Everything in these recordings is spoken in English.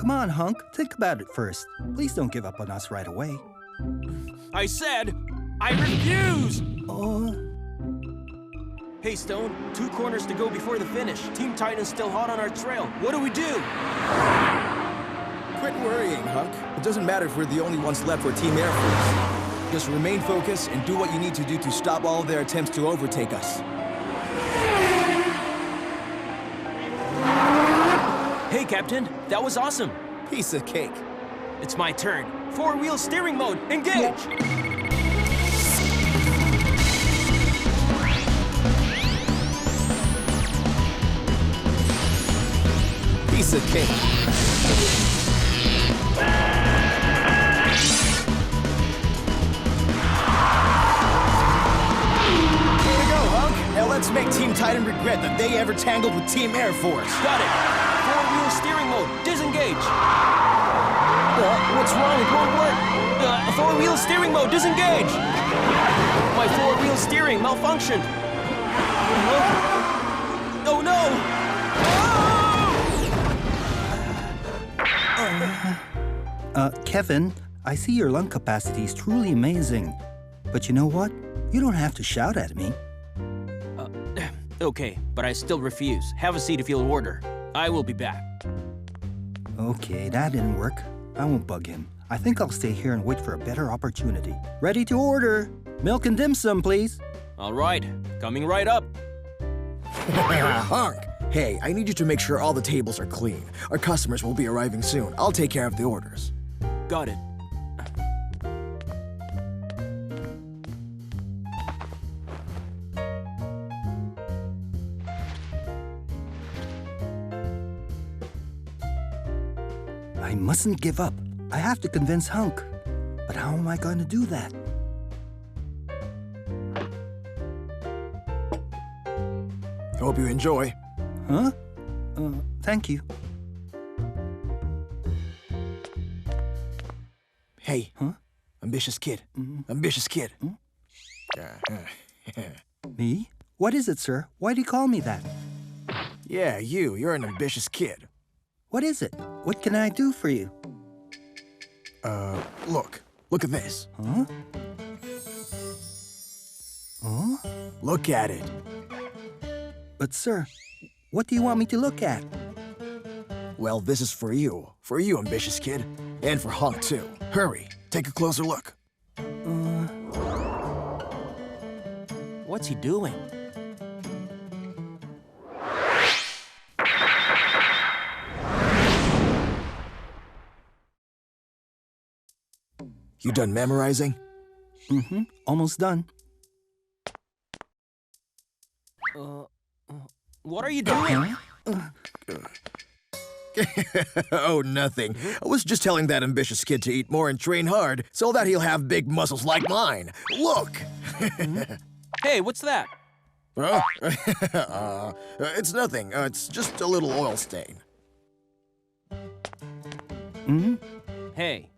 Come on, Hunk. Think about it first. Please don't give up on us right away. I said, I refuse! Oh. Hey, Stone, 2 corners to go before the finish. Team Titan's still hot on our trail. What do we do? Quit worrying, Hunk. It doesn't matter if we're the only ones left for Team Air Force. Just remain focused and do what you need to do to stop all of their attempts to overtake us. Hey, Captain, that was awesome. Piece of cake. It's my turn. 4-wheel steering mode, engage! Piece of cake. Here we go, Hunk. Now let's make Team Titan regret that they ever tangled with Team Air Force. Got it. 4-wheel steering mode, disengage. What's wrong? It won't work. 4-wheel steering mode, disengage. My 4-wheel steering malfunctioned. Oh no! Kevin, I see your lung capacity is truly amazing. But you know what? You don't have to shout at me. Okay, but I still refuse. Have a seat if you'll order. I will be back. Okay, that didn't work. I won't bug him. I think I'll stay here and wait for a better opportunity. Ready to order. Milk and dim sum, please. All right, coming right up. Hunk. Hey, I need you to make sure all the tables are clean. Our customers will be arriving soon. I'll take care of the orders. Got it. I mustn't give up. I have to convince Hunk. But how am I going to do that? Hope you enjoy. Huh? Thank you. Hey, ambitious kid. Ambitious kid. Me? What is it, sir? Why do you call me that? Yeah, you're an ambitious kid. What is it? What can I do for you? Look at this. Huh? Huh? Look at it. But, sir, what do you want me to look at? Well, this is for you, ambitious kid. And for Hunk, too. Hurry, take a closer look. What's he doing? You done memorizing? Almost done. What are you doing? Oh, nothing. I was just telling that ambitious kid to eat more and train hard so that he'll have big muscles like mine. Look! Hey, what's that? Huh? It's nothing. It's just a little oil stain. Hey,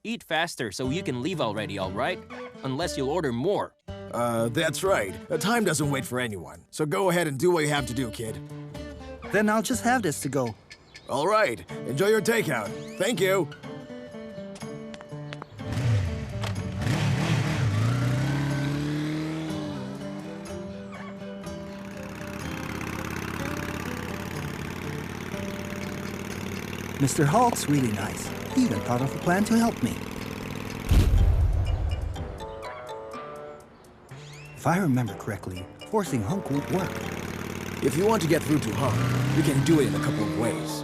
eat faster so you can leave already, all right? Unless you'll order more. That's right. Time doesn't wait for anyone. So go ahead and do what you have to do, kid. Then I'll just have this to go. All right. Enjoy your takeout. Thank you. Mr. Hulk's really nice. He even thought of a plan to help me. If I remember correctly, forcing Hunk won't work. If you want to get through to Hunk, you can do it in a couple of ways.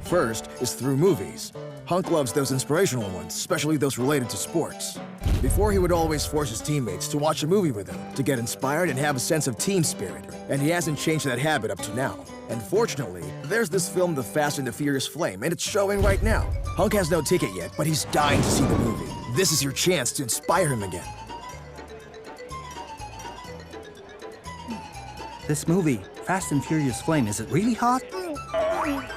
First is through movies. Hunk loves those inspirational ones, especially those related to sports. Before, he would always force his teammates to watch a movie with him to get inspired and have a sense of team spirit. And he hasn't changed that habit up to now. And fortunately, there's this film, The Fast and the Furious Flame, and it's showing right now. Hunk has no ticket yet, but he's dying to see the movie. This is your chance to inspire him again. This movie, Fast and Furious Flame, is it really hot?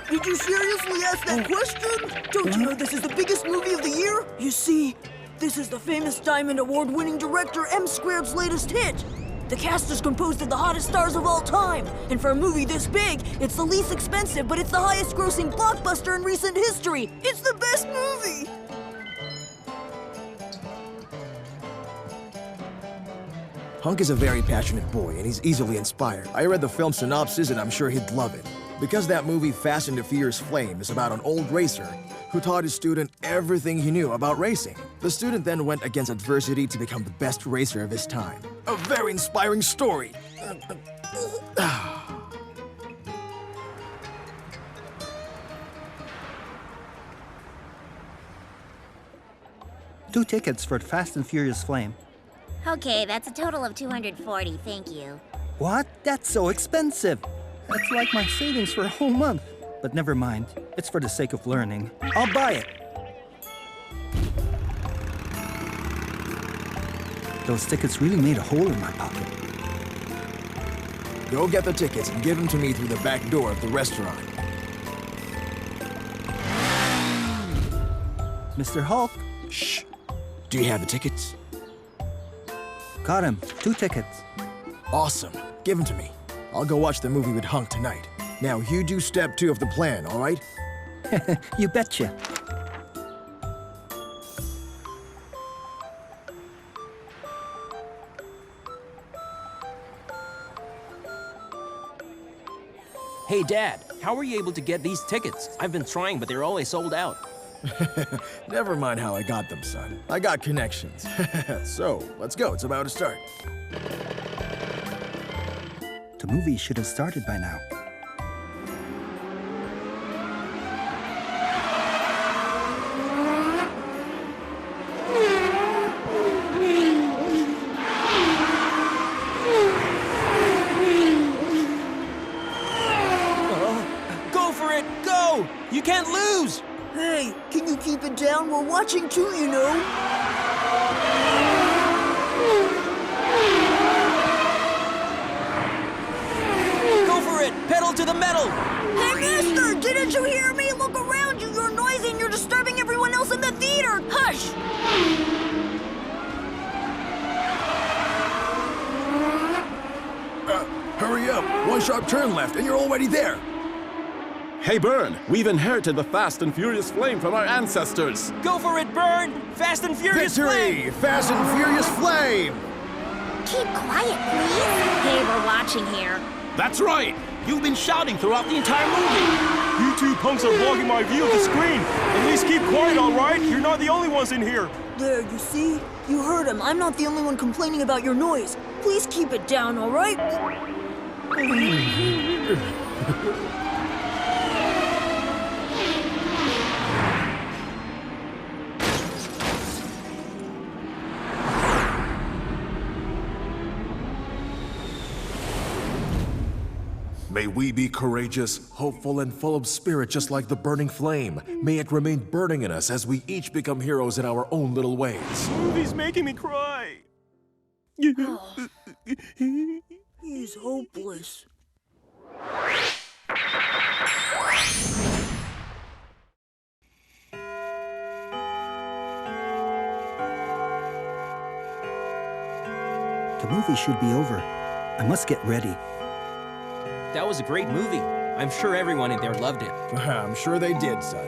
Did you seriously ask that question? Don't you know this is the biggest movie of the year? You see, this is the famous Diamond Award-winning director M Squared's latest hit. The cast is composed of the hottest stars of all time. And for a movie this big, it's the least expensive, but it's the highest grossing blockbuster in recent history. It's the best movie! Hunk is a very passionate boy, and he's easily inspired. I read the film synopsis, and I'm sure he'd love it. Because that movie, Fast and the Furious Flame, is about an old racer who taught his student everything he knew about racing. The student then went against adversity to become the best racer of his time. A very inspiring story. 2 tickets for Fast and Furious Flame. Okay, that's a total of 240, thank you. What? That's so expensive. That's like my savings for a whole month. But never mind. It's for the sake of learning. I'll buy it. Those tickets really made a hole in my pocket. Go get the tickets and give them to me through the back door of the restaurant. Mr. Hulk. Shh. Do you have the tickets? Got him. 2 tickets. Awesome. Give them to me. I'll go watch the movie with Hunk tonight. Now, you do step 2 of the plan, all right? You betcha. Hey, Dad, how were you able to get these tickets? I've been trying, but they're always sold out. Never mind how I got them, son. I got connections. So, let's go. It's about to start. The movie should have started by now. Go for it! Go! You can't lose! Hey, can you keep it down? We're watching too, you know. Go for it! Pedal to the metal! Hey, mister! Didn't you hear me? Look around you! You're noisy and you're disturbing everyone else in the theater! Hush! Hurry up! One sharp turn left and you're already there! Hey, Bern, we've inherited the Fast and Furious Flame from our ancestors. Go for it, Burn! Fast and Furious Victory! Flame! Fast and Furious Flame! Keep quiet, please. Hey, we're watching here. That's right. You've been shouting throughout the entire movie. You two punks are blocking my view of the screen. At least keep quiet, all right? You're not the only ones in here. There, you see? You heard him. I'm not the only one complaining about your noise. Please keep it down, all right? May we be courageous, hopeful, and full of spirit just like the burning flame. May it remain burning in us as we each become heroes in our own little ways. This movie's making me cry. He's hopeless. The movie should be over. I must get ready. That was a great movie. I'm sure everyone in there loved it. I'm sure they did, son.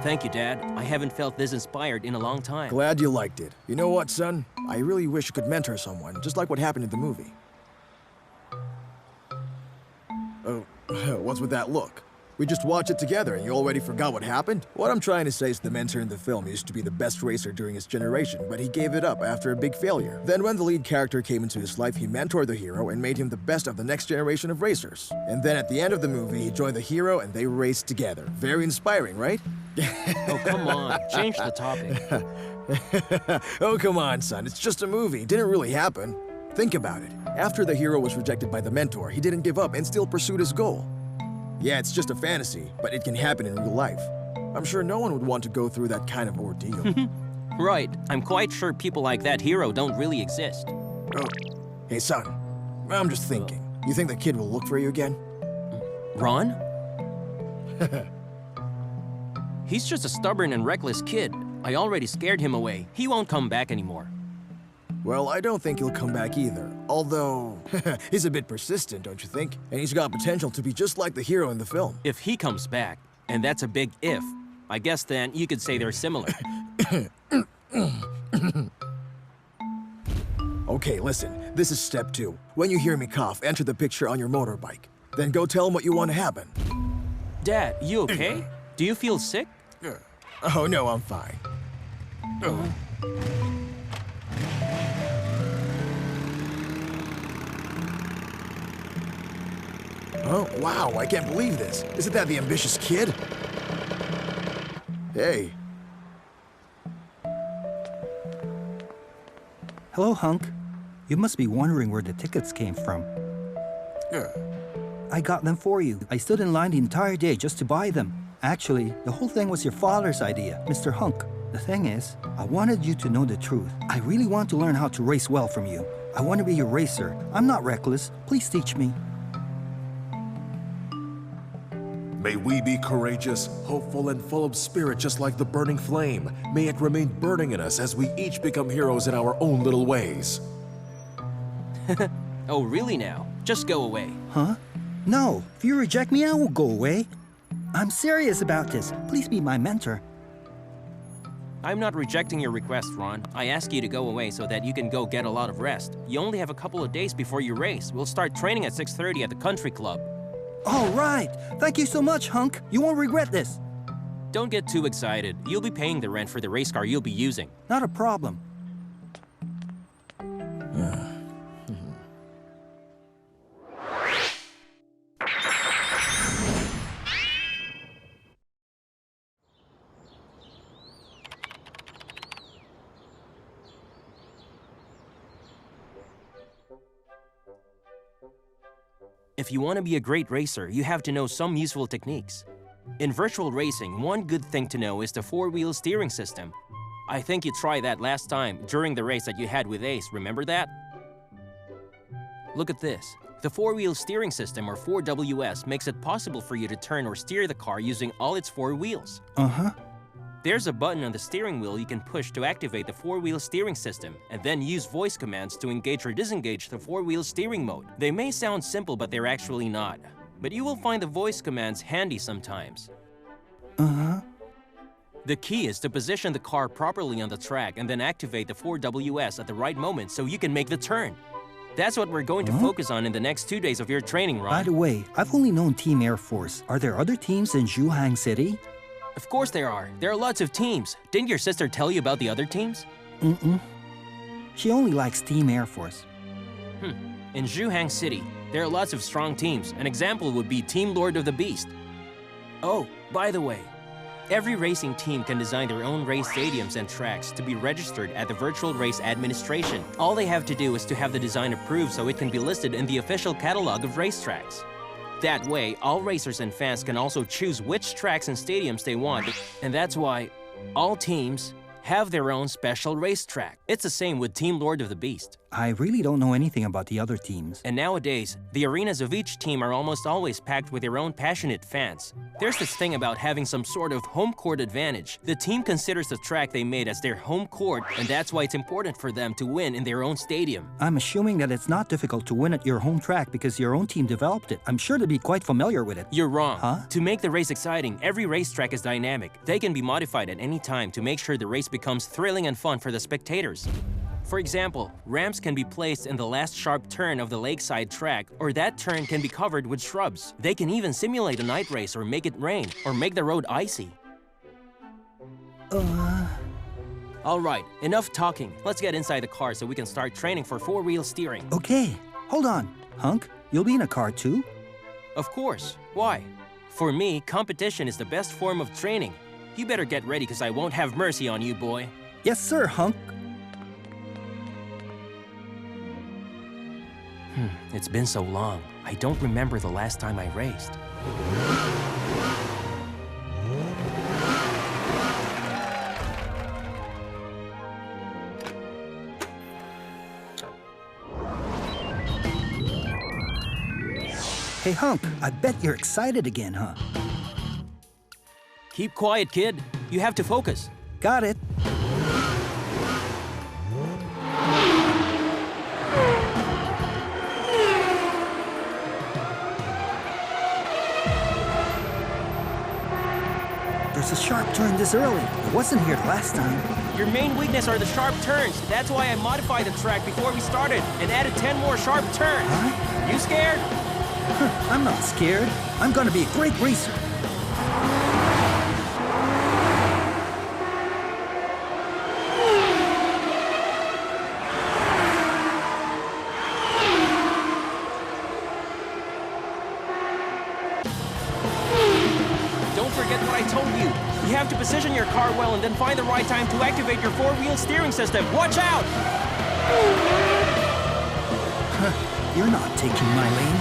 Thank you, Dad. I haven't felt this inspired in a long time. Glad you liked it. You know what, son? I really wish you could mentor someone, just like what happened in the movie. Oh, what's with that look? We just watched it together and you already forgot what happened? What I'm trying to say is the mentor in the film used to be the best racer during his generation, but he gave it up after a big failure. Then when the lead character came into his life, he mentored the hero and made him the best of the next generation of racers. And then at the end of the movie, he joined the hero and they raced together. Very inspiring, right? Oh, come on. Change the topic. Oh, come on, son. It's just a movie. It didn't really happen. Think about it. After the hero was rejected by the mentor, he didn't give up and still pursued his goal. Yeah, it's just a fantasy, but it can happen in real life. I'm sure no one would want to go through that kind of ordeal. Right. I'm quite sure people like that hero don't really exist. Oh, hey, son. I'm just thinking. You think the kid will look for you again? Ron? He's just a stubborn and reckless kid. I already scared him away. He won't come back anymore. Well, I don't think he'll come back either. Although, he's a bit persistent, don't you think? And he's got potential to be just like the hero in the film. If he comes back, and that's a big if, I guess then you could say they're similar. Okay, listen. This is step 2. When you hear me cough, enter the picture on your motorbike. Then go tell him what you want to happen. Dad, you okay? Do you feel sick? Oh, no, I'm fine. Oh, wow, I can't believe this. Isn't that the ambitious kid? Hey. Hello, Hunk. You must be wondering where the tickets came from. I got them for you. I stood in line the entire day just to buy them. Actually, the whole thing was your father's idea, Mr. Hunk. The thing is, I wanted you to know the truth. I really want to learn how to race well from you. I want to be your racer. I'm not reckless. Please teach me. May we be courageous, hopeful, and full of spirit just like the burning flame. May it remain burning in us as we each become heroes in our own little ways. Oh, really now? Just go away. Huh? No. If you reject me, I will go away. I'm serious about this. Please be my mentor. I'm not rejecting your request, Ron. I ask you to go away so that you can go get a lot of rest. You only have a couple of days before you race. We'll start training at 6:30 at the country club. All right. Thank you so much, Hunk. You won't regret this. Don't get too excited. You'll be paying the rent for the race car you'll be using. Not a problem. If you want to be a great racer, you have to know some useful techniques. In virtual racing, one good thing to know is the four-wheel steering system. I think you tried that last time during the race that you had with Ace, remember that? Look at this. The four-wheel steering system, or 4WS, makes it possible for you to turn or steer the car using all its four wheels. Uh-huh. There's a button on the steering wheel you can push to activate the four-wheel steering system, and then use voice commands to engage or disengage the four-wheel steering mode. They may sound simple, but they're actually not. But you will find the voice commands handy sometimes. Uh-huh. The key is to position the car properly on the track and then activate the 4WS at the right moment so you can make the turn. That's what we're going to focus on in the next 2 days of your training, Ron. By the way, I've only known Team Air Force. Are there other teams in Zhuhang City? Of course there are. There are lots of teams. Didn't your sister tell you about the other teams? She only likes Team Air Force. In Zhuhang City, there are lots of strong teams. An example would be Team Lord of the Beast. Oh, by the way, every racing team can design their own race stadiums and tracks to be registered at the Virtual Race Administration. All they have to do is to have the design approved so it can be listed in the official catalog of racetracks. That way, all racers and fans can also choose which tracks and stadiums they want, and that's why all teams have their own special racetrack. It's the same with Team Lord of the Beast. I really don't know anything about the other teams. And nowadays, the arenas of each team are almost always packed with their own passionate fans. There's this thing about having some sort of home court advantage. The team considers the track they made as their home court, and that's why it's important for them to win in their own stadium. I'm assuming that it's not difficult to win at your home track because your own team developed it. I'm sure to be quite familiar with it. You're wrong. Huh? To make the race exciting, every racetrack is dynamic. They can be modified at any time to make sure the race becomes thrilling and fun for the spectators. For example, ramps can be placed in the last sharp turn of the lakeside track, or that turn can be covered with shrubs. They can even simulate a night race or make it rain, or make the road icy. All right, enough talking. Let's get inside the car so we can start training for four-wheel steering. Okay, hold on. Hunk, you'll be in a car too? Of course. Why? For me, competition is the best form of training. You better get ready because I won't have mercy on you, boy. Yes, sir, Hunk. It's been so long. I don't remember the last time I raced. Hey, Hunk, I bet you're excited again, huh? Keep quiet, kid. You have to focus. Got it. turned this early. It wasn't here the last time. Your main weakness are the sharp turns. That's why I modified the track before we started and added 10 more sharp turns. Huh? You scared? I'm not scared. I'm gonna be a great racer. Don't forget what I told you. You have to position your car well and then find the right time to activate your four-wheel steering system. Watch out! You're not taking my lane.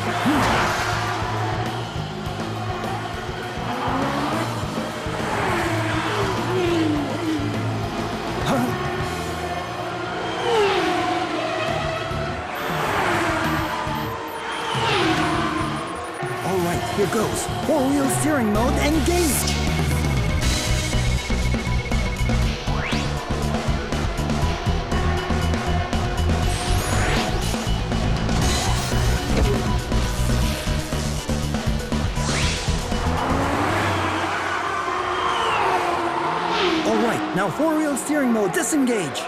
All right, here goes. Four-wheel steering mode, engage! All right, now four-wheel steering mode, disengage.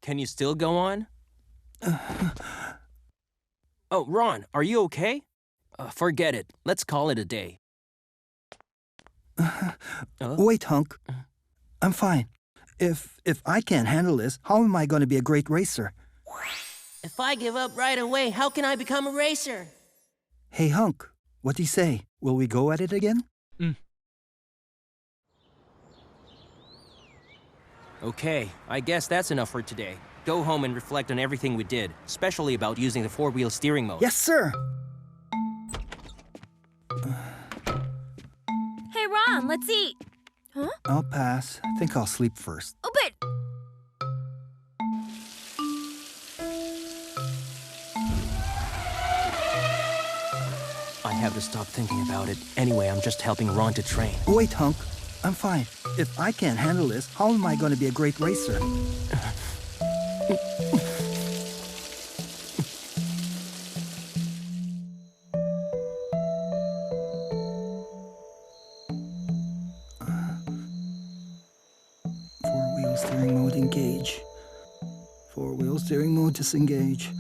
Can you still go on? Oh, Ron, are you okay? Forget it. Let's call it a day. Wait, Hunk. I'm fine. If I can't handle this, how am I going to be a great racer? If I give up right away, how can I become a racer? Hey, Hunk, what do you say? Will we go at it again? Okay, I guess that's enough for today. Go home and reflect on everything we did, especially about using the four-wheel steering mode. Yes, sir. Hey, Ron, let's eat. Huh? I'll pass. I think I'll sleep first. Oh, but... I have to stop thinking about it. Anyway, I'm just helping Ron to train. Wait, Hunk. I'm fine. If I can't handle this, how am I going to be a great racer? Four-wheel steering mode, engage. Four-wheel steering mode, disengage.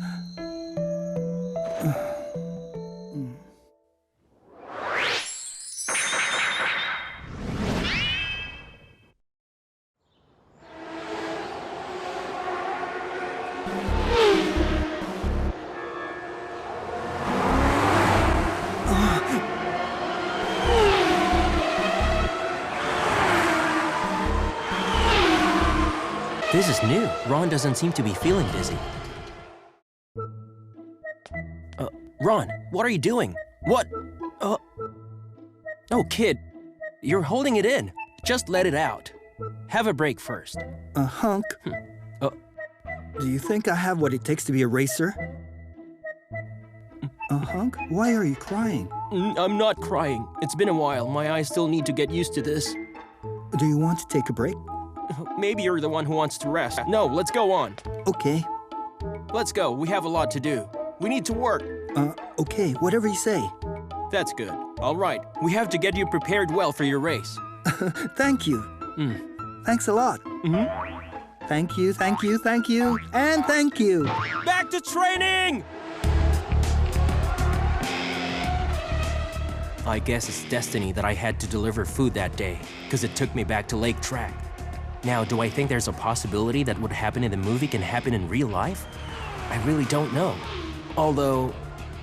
This is new. Ron doesn't seem to be feeling dizzy. Ron, what are you doing? What? Oh, kid, you're holding it in. Just let it out. Have a break first. Hunk. Do you think I have what it takes to be a racer? Hunk, why are you crying? I'm not crying. It's been a while. My eyes still need to get used to this. Do you want to take a break? Maybe you're the one who wants to rest. No, let's go on. Okay. Let's go. We have a lot to do. We need to work. Okay, whatever you say. That's good. All right. We have to get you prepared well for your race. Thank you. Thanks a lot. Thank you, thank you, thank you, and thank you. Back to training! I guess it's destiny that I had to deliver food that day, because it took me back to Lake Track. Now, do I think there's a possibility that what happened in the movie can happen in real life? I really don't know. Although,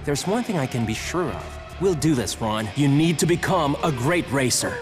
there's one thing I can be sure of. We'll do this, Ron. You need to become a great racer.